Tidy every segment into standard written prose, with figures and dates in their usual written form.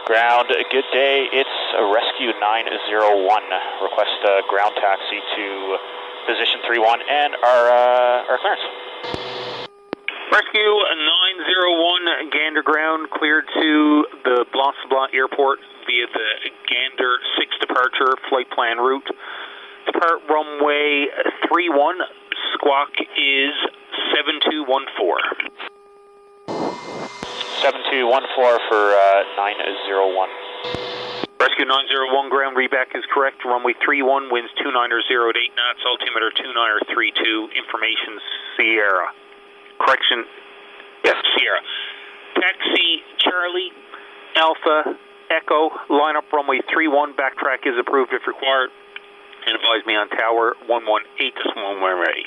Ground, good day. It's Rescue 901. Request a ground taxi to position 31 and our clearance. Rescue 901, Gander ground, cleared to the Blanc Airport via the Gander 6 departure flight plan route. Depart runway 31, squawk is 7214. 7214 for 901. Rescue 901 ground, readback is correct. Runway 31, winds 290 at 8 knots, altimeter 2932, information Sierra. Correction, yes, Sierra. Taxi Charlie, Alpha, Echo, line up runway 31, backtrack is approved if required. And advise me on tower 118 just when we're ready.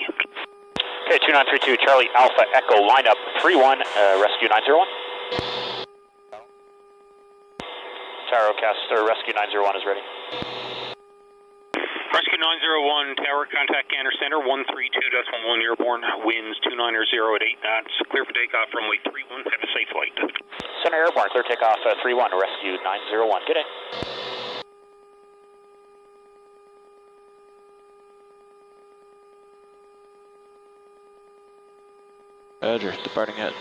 Okay, 2932, Charlie, Alpha, Echo, line up 31, Rescue 901. Tower Caster, Rescue 901 is ready. Rescue 901, tower, contact Gander Center, 132.1 airborne, winds 290 at 8 knots, clear for takeoff, runway 31, have a safe flight. Center airborne, clear takeoff 31, Rescue 901, good day. Roger, departing at.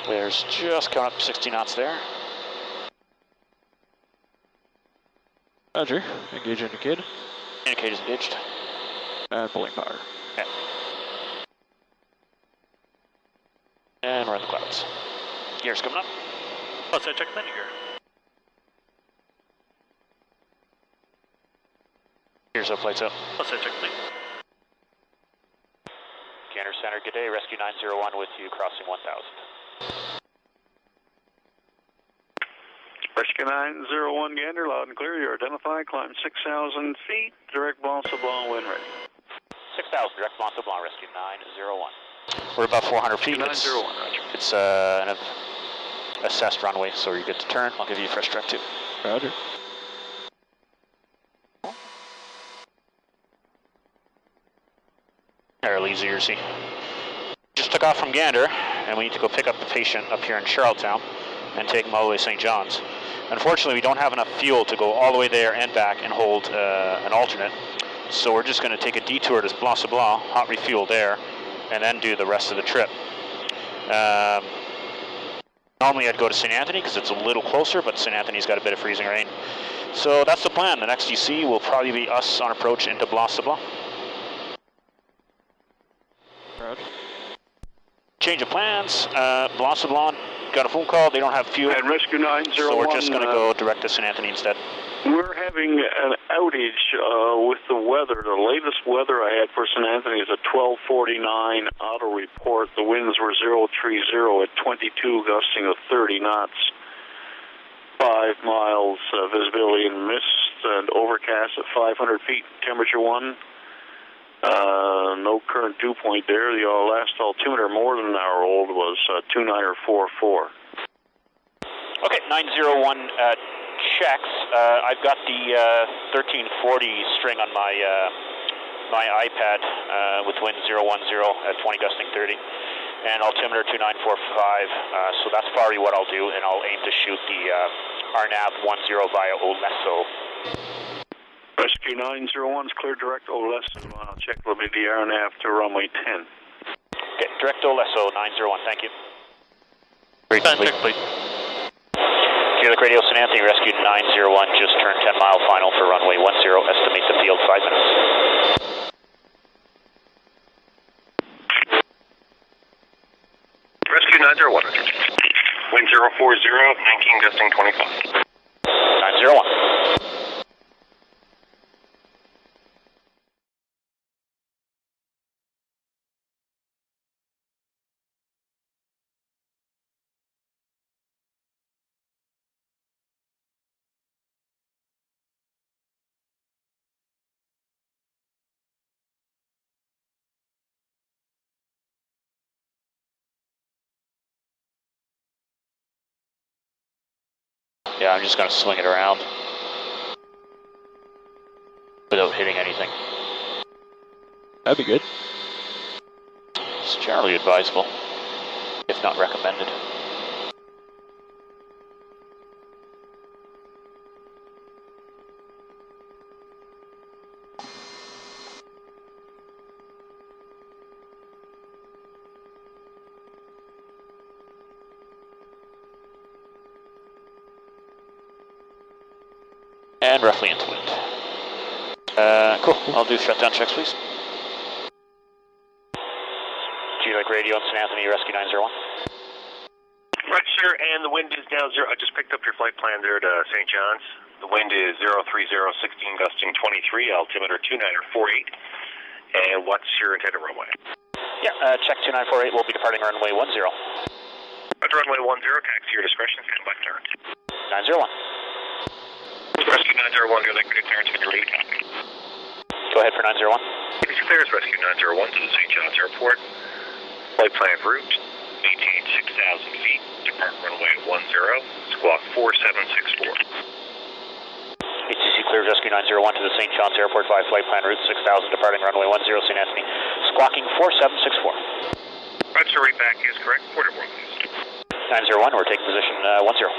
There's just coming up 60 knots there. Roger, engage indicated. Indicator is engaged. And pulling power. Okay. And we're in the clouds. Gear's coming up. Let's check landing gear. Gear's up, lights up. Let's check landing. Gander Center, good day. Rescue 901 with you, crossing 1000. Rescue 901 Gander, loud and clear. You're identified. Climb 6,000 feet. Direct Blanc wind ready. 6,000, direct Blanc Rescue 901. We're about 400 feet. 901, roger. It's an assessed runway, so you get to turn. I'll give you a fresh direct too. Roger. Fairly easy. Just took off from Gander, and we need to go pick up the patient up here in Charlottetown and take him all the way to St. John's. Unfortunately, we don't have enough fuel to go all the way there and back and hold an alternate, so we're just going to take a detour to Blanc, hot refuel there, and then do the rest of the trip. Normally I'd go to St. Anthony because it's a little closer, but St. Anthony's got a bit of freezing rain. So that's the plan. The next you see will probably be us on approach into Blanc. Roger. Change of plans. Blanc got a phone call. They don't have fuel. And Rescue 901. So we're just going to go direct to St. Anthony instead. We're having an outage with the weather. The latest weather I had for St. Anthony is a 12:49 auto report. The winds were 030 at 22, gusting of 30 knots. 5 miles visibility and mist and overcast at 500 feet. Temperature 1. No current dew point there. The last altimeter, more than an hour old, was 2944. Okay, 901 checks. I've got the 1340 string on my my iPad with wind 010 at 20 gusting 30, and altimeter 2945. So that's probably what I'll do, and I'll aim to shoot the RNAV 10 via Olesso. Rescue 901 is clear direct Olesso. I'll check the RNAV to runway 10. Okay, direct Olesso 901. Thank you. Great, check, please. Gaelic Radio St. Anthony, Rescue 901, just turned 10 mile final for runway 10, estimate the field 5 minutes. Rescue 901. Wind 040, 19 gusting 25. 901. Yeah, I'm just going to swing it around without hitting anything. That'd be good. It's generally advisable, if not recommended. And roughly into wind. Cool. I'll do shutdown checks, please. GLEC radio in St. Anthony, Rescue 901. Right, sir, and the wind is now 0. I just picked up your flight plan there to St. John's. The wind is 030, 16 gusting 23, altimeter 2948. And what's your intended runway? Yeah, check 2948. We'll be departing runway 10. Roger, runway 10, taxi your discretion, stand by clearance. 901. Rescue 901, your liquid clearance when you're ready. Go ahead for 901. It's clear as Rescue 901 to the St. John's Airport. Flight plan route, maintain 6,000 feet, depart runway 10, squawk 4764. ATC clear Rescue 901 to the St. John's Airport via flight plan route 6000, departing runway 10, St. Anthony, squawking 4764. Right, sir, read back is correct. Quarter more, please. 901, we're taking position 10. Roger.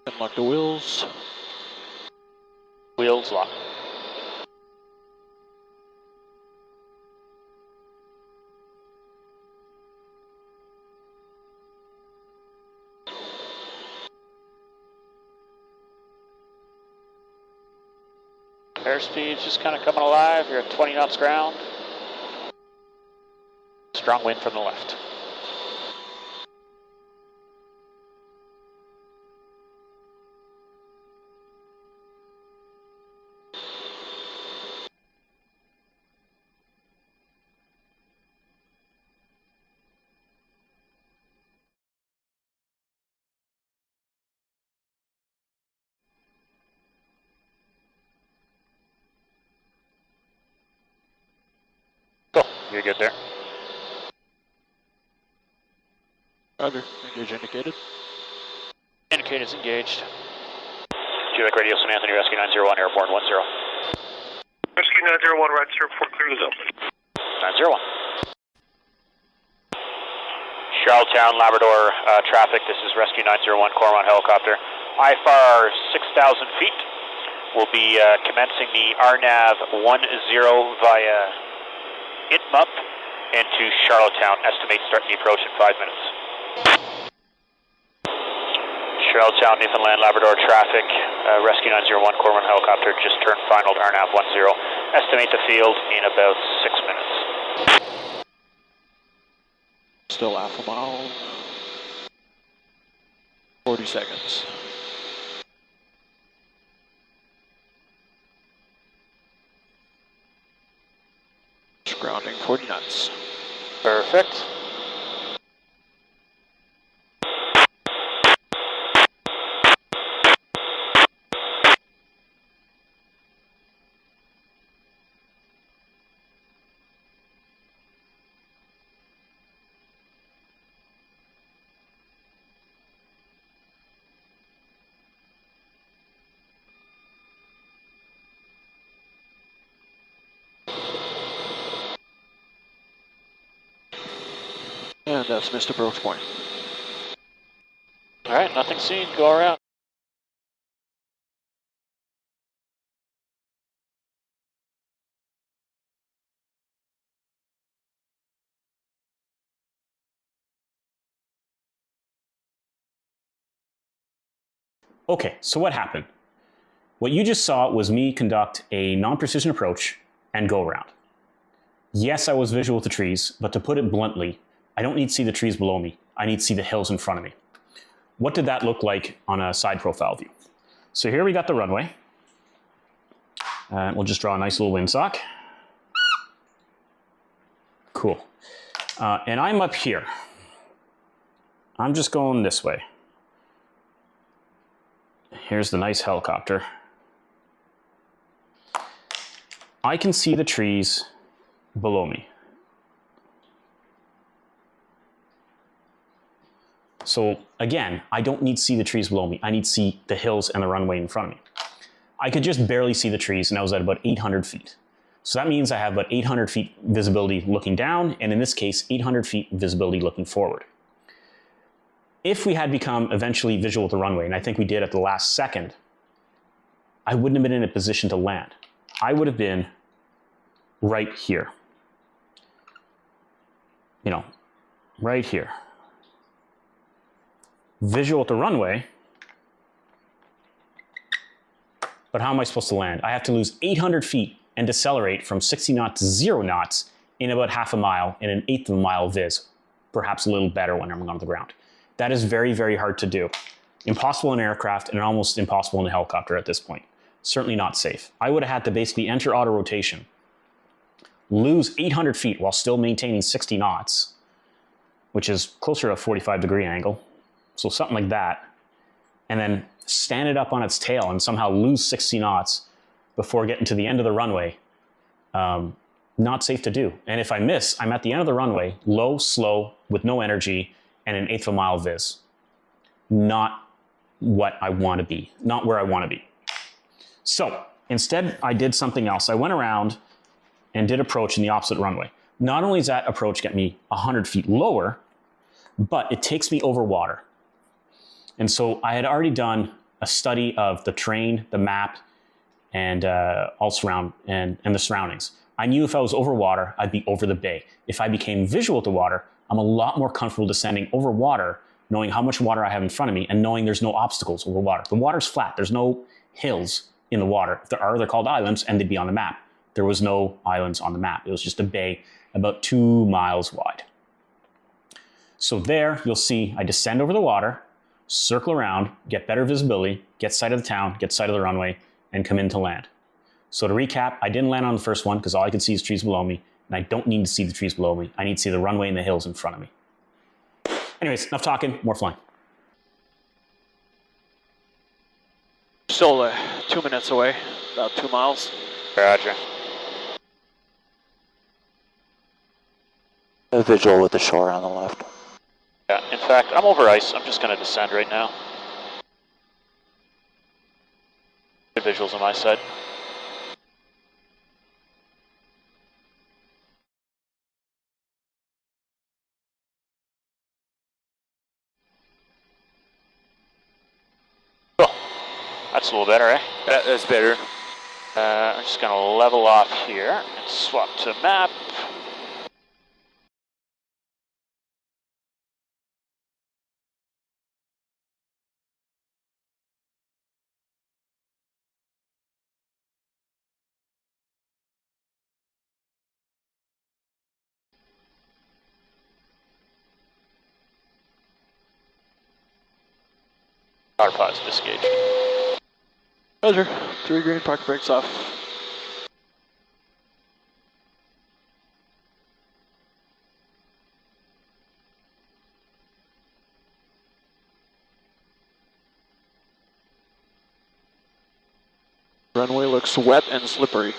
Unlock the wheels. Wheels locked. Airspeed's just kind of coming alive. You're at 20 knots ground. Strong wind from the left. Cool, you're good there. Roger, engage indicated. Indicator's engaged. GLEC radio St. Anthony, Rescue 901, airborne 10. Rescue 901, right, sir, report clear to zone. 901. Charlottetown, Labrador traffic, this is Rescue 901, Cormorant Helicopter. IFR 6,000 feet. We'll be commencing the RNAV 10 via Itmup into Charlottetown. Estimate starting the approach in 5 minutes. Charlottetown, Newfoundland, Labrador traffic, Rescue 901, Cormorant Helicopter, just turned final to RNAV 10. Estimate the field in about 6 minutes. Still half a mile. 40 seconds. Grounding 40 knots. Perfect. And that's Mr. Brooks Point. All right, nothing seen. Go around. Okay, so what happened? What you just saw was me conduct a non-precision approach and go around. Yes, I was visual with the trees, but to put it bluntly, I don't need to see the trees below me. I need to see the hills in front of me. What did that look like on a side profile view? So here we got the runway. We'll just draw a nice little windsock. Cool. And I'm up here. I'm just going this way. Here's the nice helicopter. I can see the trees below me. So again, I don't need to see the trees below me. I need to see the hills and the runway in front of me. I could just barely see the trees, and I was at about 800 feet. So that means I have about 800 feet visibility looking down, and in this case, 800 feet visibility looking forward. If we had become eventually visual with the runway, and I think we did at the last second, I wouldn't have been in a position to land. I would have been right here. You know, right here. Visual at the runway, but how am I supposed to land? I have to lose 800 feet and decelerate from 60 knots to 0 knots in about half a mile in an eighth of a mile viz, perhaps a little better when I'm on the ground. That is very, very hard to do. Impossible in aircraft and almost impossible in a helicopter at this point. Certainly not safe. I would have had to basically enter auto rotation, lose 800 feet while still maintaining 60 knots, which is closer to a 45-degree angle. So something like that, and then stand it up on its tail and somehow lose 60 knots before getting to the end of the runway. Not safe to do. And if I miss, I'm at the end of the runway, low, slow, with no energy, and an eighth of a mile viz. Not what I want to be, not where I want to be. So instead, I did something else. I went around and did approach in the opposite runway. Not only does that approach get me 100 feet lower, but it takes me over water. And so I had already done a study of the terrain, the map, and and the surroundings. I knew if I was over water, I'd be over the bay. If I became visual with the water, I'm a lot more comfortable descending over water, knowing how much water I have in front of me and knowing there's no obstacles over water. The water's flat. There's no hills in the water. If there are, they're called islands, and they'd be on the map. There was no islands on the map. It was just a bay about 2 miles wide. So there, you'll see I descend over the water, circle around, get better visibility, get sight of the town, get sight of the runway, and come in to land. So to recap, I didn't land on the first one because all I could see is trees below me, and I don't need to see the trees below me. I need to see the runway and the hills in front of me. Anyways, enough talking, more flying. Still 2 minutes away, about 2 miles. Roger. A visual with the shore on the left. Yeah, in fact, I'm over ice. I'm just going to descend right now. Good visuals on my side. Cool. That's a little better, eh? That's better. I'm just going to level off here and swap to map. Power pods disengaged. Roger. 3 green, park brakes off. Runway looks wet and slippery.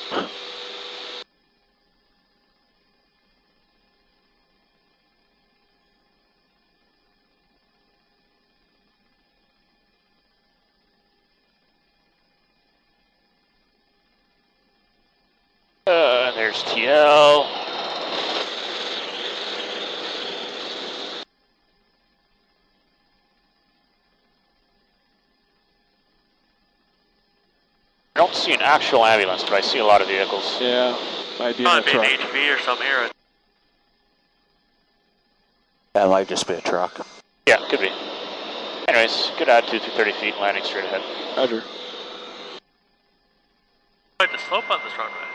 There's TL. I don't see an actual ambulance, but I see a lot of vehicles. Yeah, might be in a truck. An HV or something here. That might just be a truck. Yeah, could be. Anyways, good attitude to 30 feet, landing straight ahead. Roger. Quite the slope on this runway.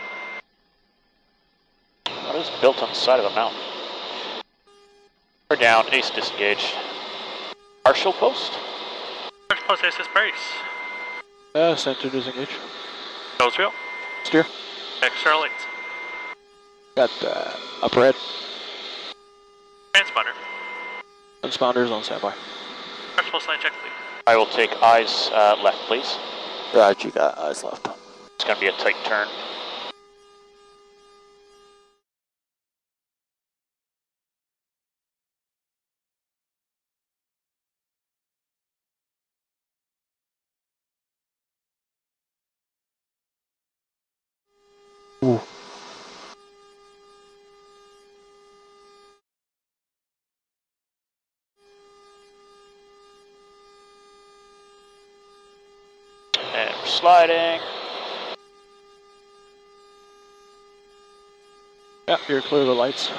What is built on the side of a mountain? We're down, ace disengage. Partial post? First post aces brace. Center disengage. Nose wheel. Steer. External leads. Got upper head. Transponder. Transponders on standby. First post line check, please. I will take eyes left, please. Roger, you got eyes left. It's going to be a tight turn. Ooh. And we're sliding. Yeah, you're clear of the lights.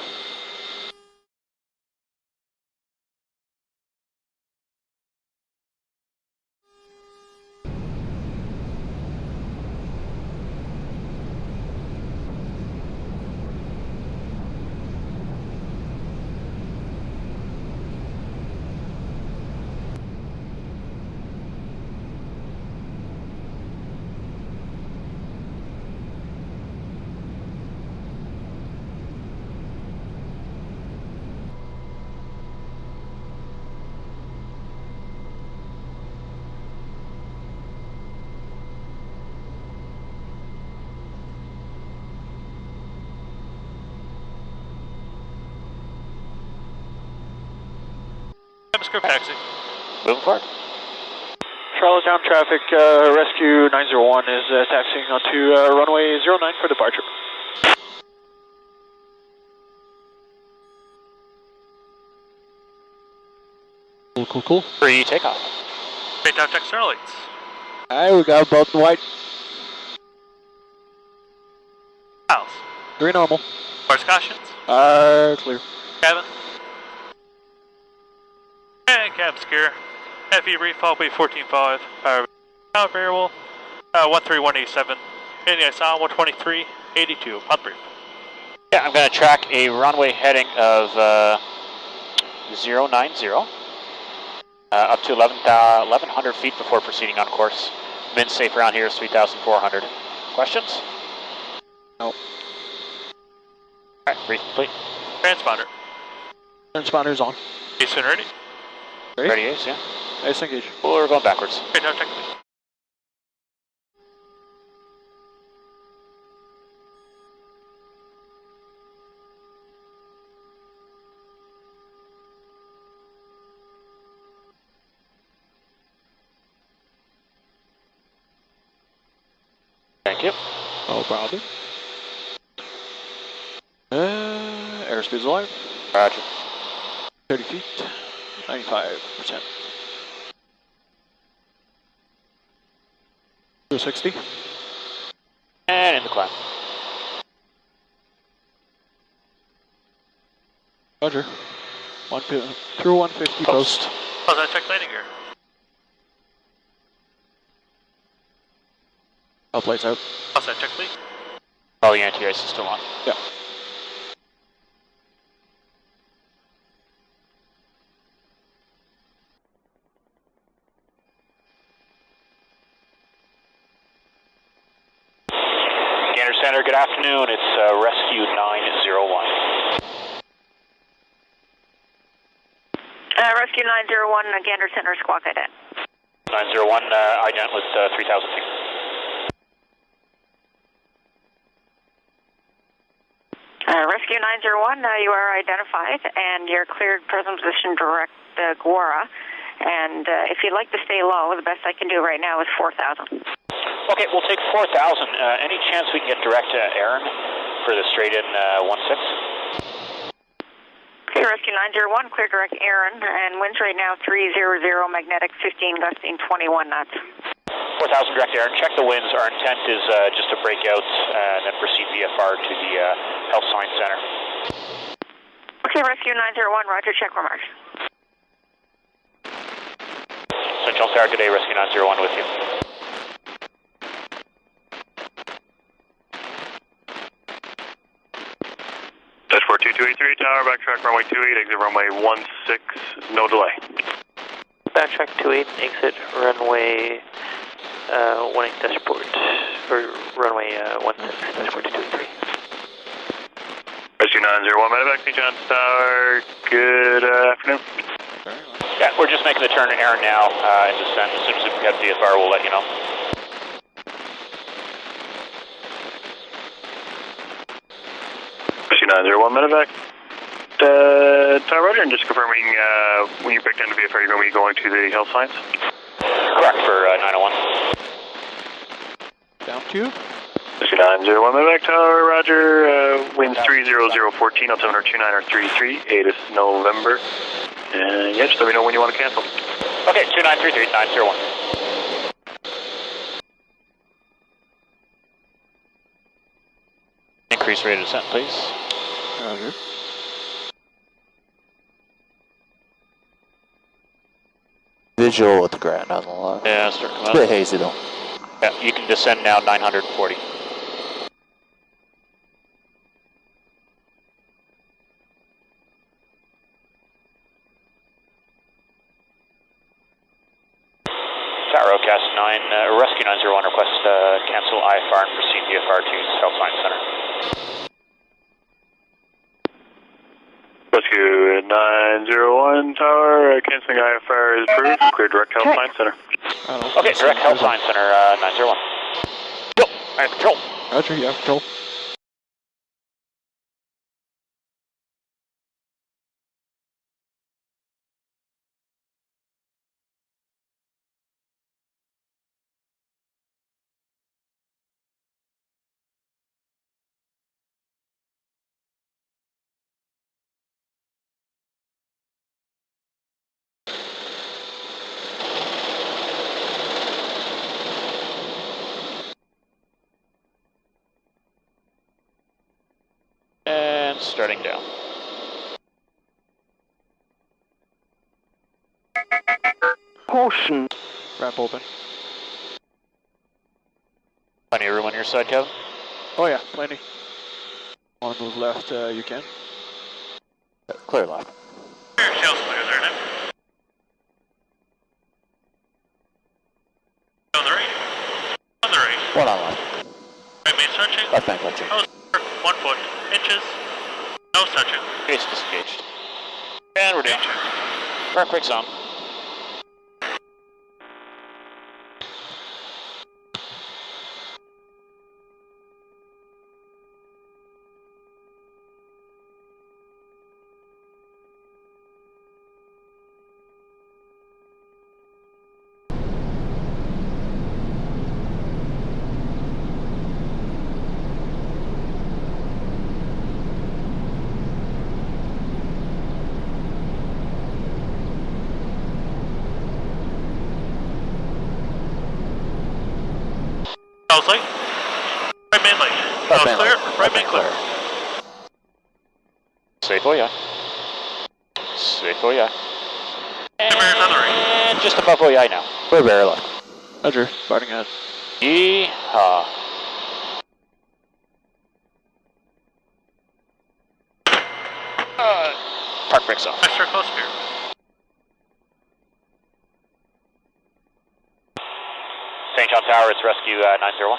Script taxi. Moving forward. Charlottetown traffic, rescue 901 is taxiing onto runway 09 for departure. Cool. Free takeoff. Straight down to external leads. Alright, we got both in white. Miles. 3 normal. Course cautions. Clear. Cabin. And cab secure. Heavy refall, be 14.5. Power variable. 13187. In the ISO 123.82. Hot brief. Yeah, I'm going to track a runway heading of 090. Up to 1100 feet before proceeding on course. Min safe around here is 3,400. Questions? No. Alright, brief complete. Transponder. Transponders on. Ace and ready. Ready, ace, yeah. Nice engage. We're going backwards. Straight down check, please. Thank you. No problem. Airspeed's alive. Roger. 30 feet. 95%. 260. And in the climb. Roger. Through 150 post. How's that check landing gear? Up lights out. How's that check, please? All the anti-ice is still on. Yeah. Gander Center, good afternoon. It's Rescue 901. Rescue 901, Gander Center, squawk ident. 901, ident with 3,000 feet. Rescue 901, you are identified and you're cleared present position direct Guara. And if you'd like to stay low, the best I can do right now is 4,000. Okay, we'll take 4,000. Any chance we can get direct Aaron for the straight-in 16? Okay, Rescue 901, clear direct Aaron, and winds right now 300, magnetic 15, gusting 21 knots. 4,000 direct Aaron. Check the winds. Our intent is just to break out and then proceed VFR to the Health Science Center. Okay, Rescue 901, roger, check remarks. St. Charles Tower, good day, Rescue 901 with you. Dashboard 2283 Tower, backtrack runway 28, exit runway 16, no delay. Backtrack 28, exit runway 18 dashboard, or runway 16, dashboard 223. Rescue 901, medevac, St. John's Tower, good afternoon. Yeah, we're just making the turn to Aaron now and descend. As soon as we have VFR, we'll let you know. Rescue 901, medevac. Tower Roger, and just confirming when you break down to VFR, you're going to be going to the health science? Correct for 901. Down to? Rescue 901, medevac, Tower Roger, winds 30014, altimeter 2933, 8 is November. And yeah, just let me know when you want to cancel. Okay, 2933, 901. Increase rate of descent, please. Roger. Visual with the ground on the left. Yeah, start coming It's a up. bit hazy though. Yeah, you can descend now 940. Tower Cast 9, Rescue 901, request cancel IFR and proceed VFR to Health Science Center. Rescue 901, Tower, canceling IFR is approved. Clear direct Health Science Center. Okay, direct Health Science Center 901. Go! I have control. Roger, you have control. And starting down. Caution. Ramp open. Plenty of room on your side, Kevin? Oh yeah, plenty. Want to move left, you can. Clear left. Shell's clear there now. On the right. On the right. One on left. Right main stretching. Left bank touching. Oh, 1 foot. Inches. No stretching. Case disengaged. And we're down. Front brakes on. Shell's light. Right main light. Left Shell's main clear. light. Right main clear. Safe, oh yeah. Safe, oh yeah. Mirrors on the right. And just above OI now. We're very left. Roger, starting ahead. Yeehaw. Park brakes off. Master close spear. St. John Tower, it's rescue 901.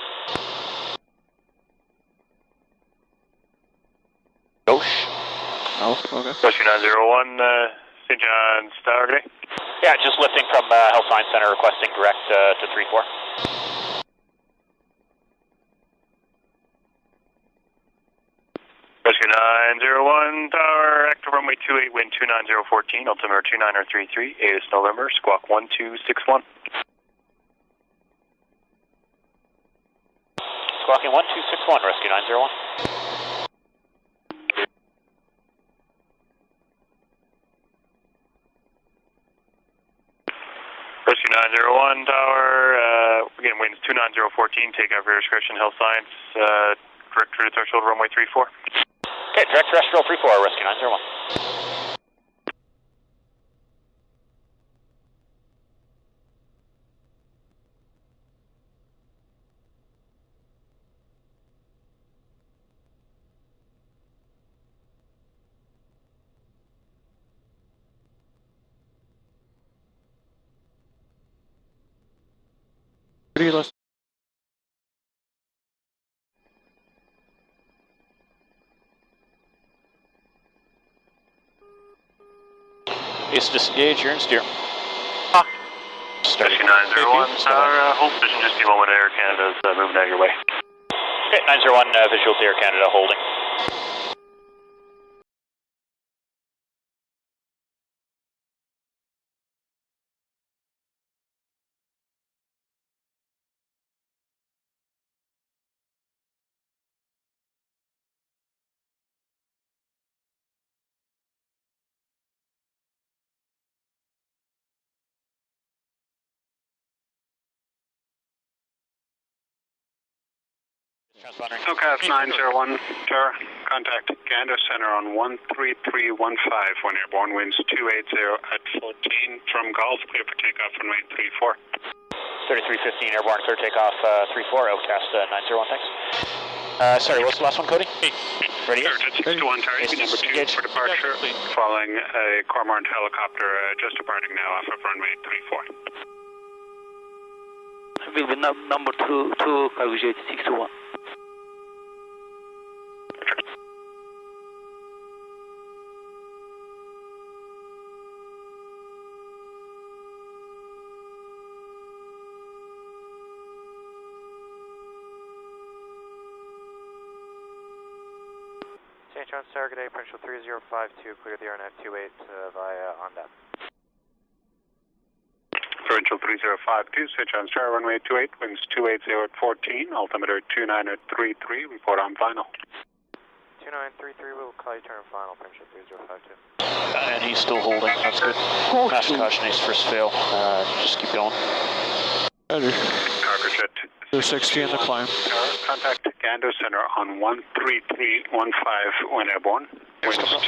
Ghosh. Oh, okay. Rescue 901, St. John's Tower, good day. Yeah, just lifting from Health Science Center, requesting direct to 3-4. Rescue 901, Tower, active runway 28, wind 29014, altimeter 2933, 8 is November, squawk 1261. Squawking 1261, rescue 901. Rescue 901, Tower, again, winds 29014, take out rear discretion, Health Science, direct to threshold, runway 34. Okay, direct terrestrial 3-4, rescue 901. Pretty less. Is disengage, you're in steer. Rescue 901, hold position just a moment. Air Canada's moving out your way. Okay, 901, visual to Air Canada, holding. Transponder. SoCAS 901, Tara, contact Gander Center on 13315 when airborne, winds 280 at 14 from Gulf, clear for takeoff runway 34. 3315 airborne, clear takeoff 34, outcast 901, thanks. Sorry, what's the last one, Cody? Ready? That's 6 to 1, Tara, number 2 for departure, following a Cormorant helicopter just departing now off of runway 34. Will be number 2, calculate 6 to 1. St. John's Tower, good day, Provincial 3052, clear the RNAV 28 via ONDAP. Provincial 3052, St. John's Tower, runway 28, winds 280 at 14, altimeter 29 at 33, report on final. 2933, we'll call you turn final, Provincial 3052. And he's still holding, that's good. Master caution, ace first fail, just keep going. Cargo jet 260 in the climb. Contact Gander Center on 13315 when airborne. Winds 280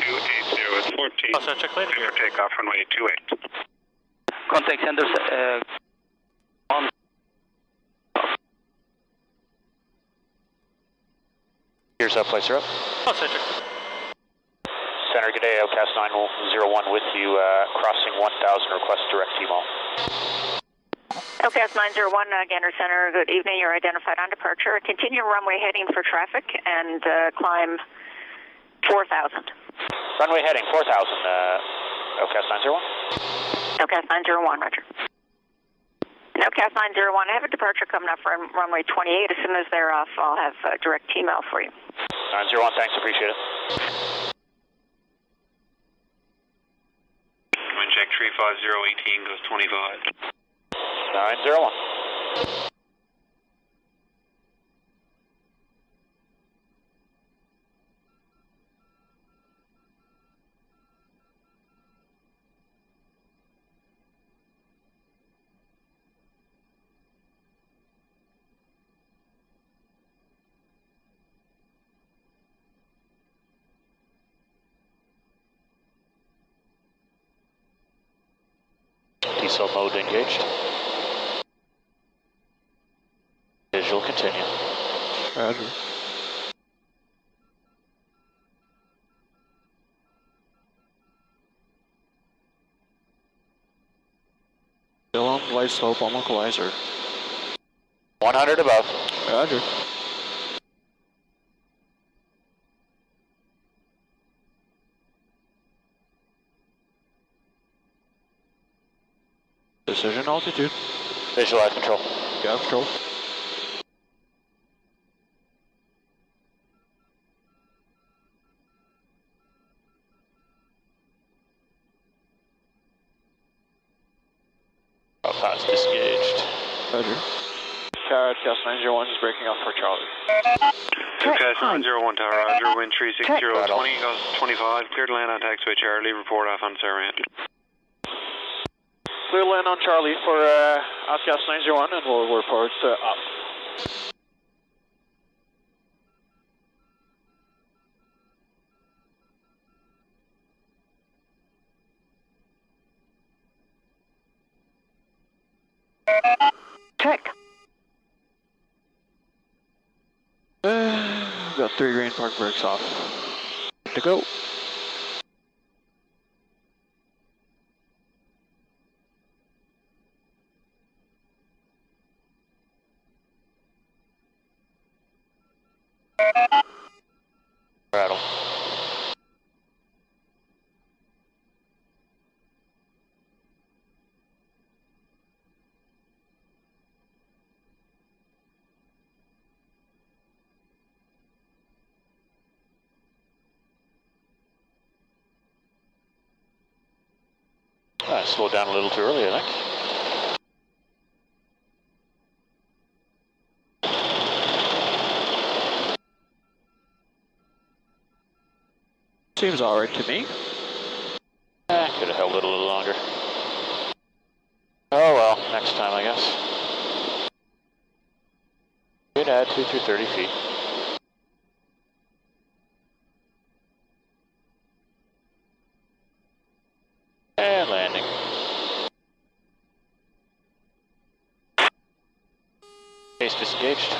at 14. Also, check later. Clear for takeoff runway 28. Contact Sanders on. Here's up, flights are up. Also, check. Center, good day, outcast 901 with you, crossing 1000, request direct TMO. LCAS 901, Gander Center, good evening. You're identified on departure. Continue runway heading for traffic and climb 4,000. Runway heading 4,000, LCAS 901. LCAS 901, roger. LCAS 901, I have a departure coming up from runway 28. As soon as they're off, I'll have direct T-mail for you. 901, thanks, appreciate it. Wind check 35018 goes 25. 901. Diesel mode engaged. Visual continue. Roger. Still on light slope on localizer. 100 above. Roger. Precision altitude. Visualize control. Got control. Outpass disengaged. Roger. Cast 901 is breaking off for Charlie. SoCAS 901 Tower, Roger, wind 360 at 20, goes 25, cleared land on taxiway Charlie, report off on Sarant. Clear land on Charlie for Outcast 901 and we'll report up. Check. Got 3 green park brakes off. Good to go. Rattle. Slowed down a little too early, I think. Seems alright to me. Could have held it a little longer. Oh well, next time I guess. Could add 2 through 30 feet. And landing. Base disengaged.